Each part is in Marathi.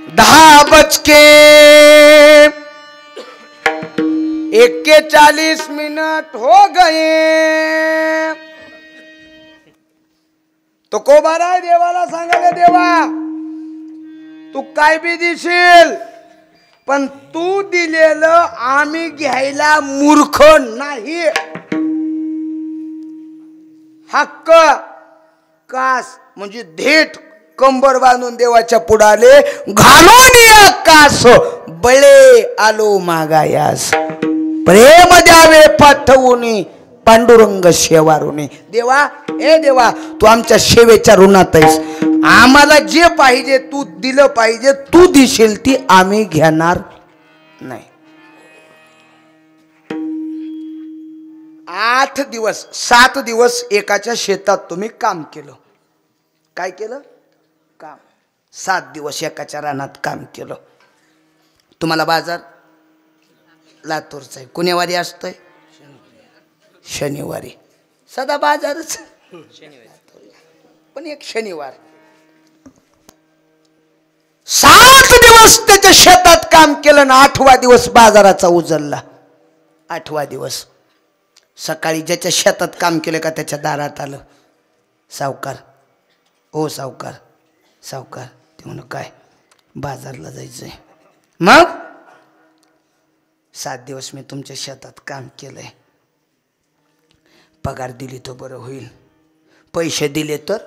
10:41 हो गए। तो कोबारा देवाला सांगायला, देवा तू काय बी देशील पण तू दिलेलं आम्ही घ्यायला मूर्ख नाही। हक्क कास म्हणजे धेट कंबर बांधून देवाच्या पुढाले घालून या कास बळे आलो मागायास। प्रेम द्यावे पाठवून पांडुरंग शेवारुनी। देवा ए देवा तू आमच्या सेवेच्या ऋणात आहेस। आम्हाला जे पाहिजे तू दिलं पाहिजे, तू दिशील ती आम्ही घेणार नाही। 8 दिवस 7 दिवस एकाच्या शेतात तुम्ही काम केलं। काय केलं? काम। 7 दिवस एकाच्या रानात काम केलं। तुम्हाला बाजार लातूरचा आहे, कुणेवारी असतोय? शनिवारी। सदा बाजारच पण एक शनिवार। 7 दिवस त्याच्या शेतात काम केलं ना 8वा दिवस बाजाराचा उजळला। 8वा दिवस सकाळी ज्याच्या शेतात काम केलं का त्याच्या दारात आलं, सावकार ओ सावकार सावकार। ते म्हण काय? बाजारला जायचंय। मग 7 दिवस मी तुमच्या शेतात काम केलंय, पगार दिली तर बरं होईल, पैसे दिले तर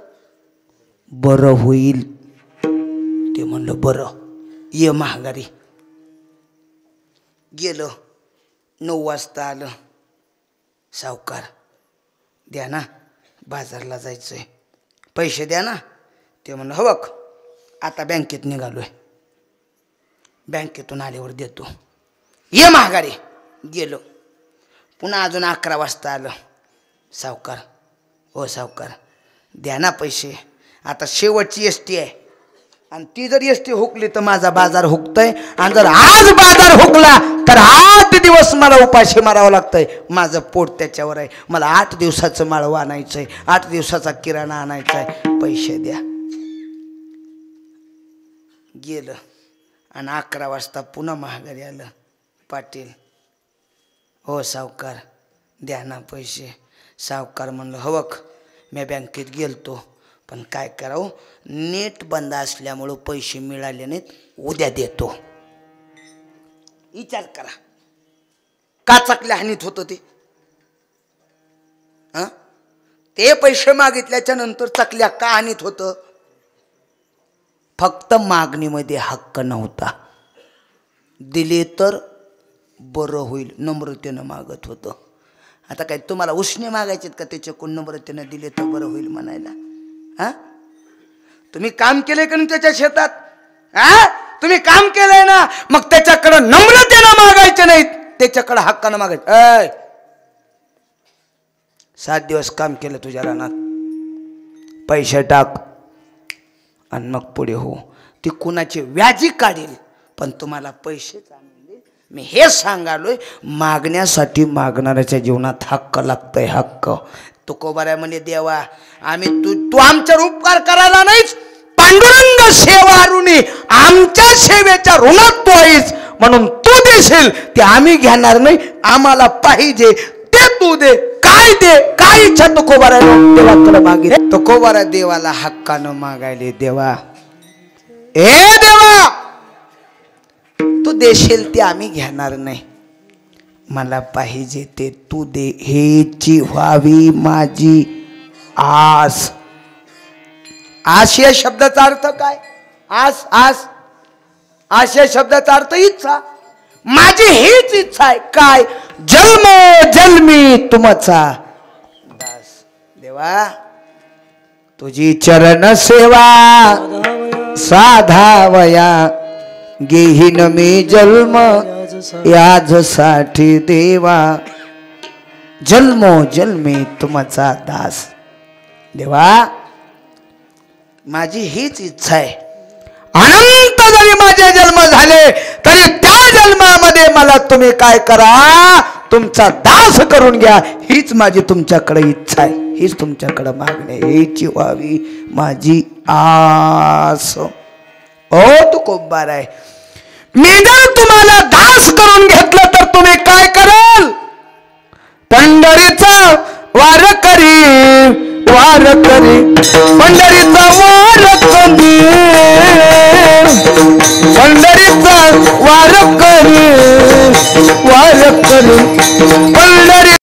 बरं होईल। ते म्हणलं बरं ये महागारी। गेलं 9 वाजता आलं, सावकार द्या ना बाजारला जायचंय, पैसे द्या ना। ते म्हणलं हो बघ आता बँकेत निघालोय, बँकेतून आल्यावर देतो, ये महागारी। गेलो पुन्हा अजून 11 वाजता आलं, सावकार हो सावकार द्या ना पैसे, आता शेवटची एसटी आहे आणि ती जर एसटी हुकली तर माझा बाजार हुकतय, आणि जर आज बाजार हुकला तर 8 दिवस मला उपाशी मारावं लागतंय, माझं पोट त्याच्यावर आहे, मला 8 दिवसाचं माळवं आणायचंय, 8 दिवसाचा किराणा आणायचा आहे, पैसे द्या। गेलं आणि 11 वाजता पुन्हा महागारी आलं, पाटील हो सावकार द्या ना पैसे। सावकार म्हणलं हो बघ मी बँकेत गेलतो पण काय करावं नेट बंद असल्यामुळं पैसे मिळाले नाहीत, उद्या देतो। विचार करा का चकल्या हानीत होतं ते। ते पैसे मागितल्याच्या नंतर चकल्या का हानीत होतं? फक्त मागणीमध्ये हक्क नव्हता, दिले तर बरं होईल नम्रतेनं मागत होतं। आता काय तुम्हाला उसने मागायचेत का त्याच्याकडून नम्रतेनं दिले तर बरं होईल म्हणायला? तुम्ही काम केलंय का त्याच्या शेतात? तुम्ही काम केलंय ना, मग त्याच्याकडे नम्रतेनं मागायचं नाहीत, त्याच्याकडे हक्कानं मागायचं। 7 दिवस काम केलं तुझ्या रानात, पैसे टाक आणि मग पुढे हो। ती कुणाची व्याजी काढेल पण तुम्हाला पैसे चांगले। मी हे सांगालोय मागण्यासाठी मागणाऱ्याच्या जीवनात हक्क लागतंय, हक्क। तो कोबाऱ्या म्हणे देवा आम्ही तू आमच्यावर उपकार करायला नाहीस, पांडुरंग सेवारुणी आमच्या सेवेच्या ऋणात तू आहेस म्हणून तू देशील ते आम्ही घेणार नाही, आम्हाला पाहिजे ते तू दे। काय दे काय इच्छा तो कोबाऱ्या देवाकडे मागे, तो कोबाऱ्या देवाला हक्कानं मागायले, देवा ए देवा तू देशील ते आम्ही घेणार नाही, मला पाहिजे ते तू दे, हेची व्हावी माझी आस। आस या शब्दाचा अर्थ काय? आस आस आस या शब्दाचा अर्थ इच्छा। माझी हीच इच्छा आहे, काय? जन्म जन्मी तुमचा दास। देवा तुझी चरण सेवा साधावया, घेईन मी जन्म याजसाठी देवा, जन्मोजन्मी तुमचा दास। देवा माझी हीच इच्छा आहे, अनंत जरी माझे जन्म झाले तरी त्या जन्मामध्ये मला तुम्ही काय करा, तुमचा दास करून घ्या, हीच माझी तुमच्याकडे इच्छा आहे, हीच तुमच्याकडे मागणी आहे, हीची व्हावी माझी आस। हो तुकोबार आहे. मी जर तुम्हाला दास करून घेतलं तर तुम्ही काय कराल? पंढरीचा वार करी पंढरीचा वार करी पंढरीचा वार करी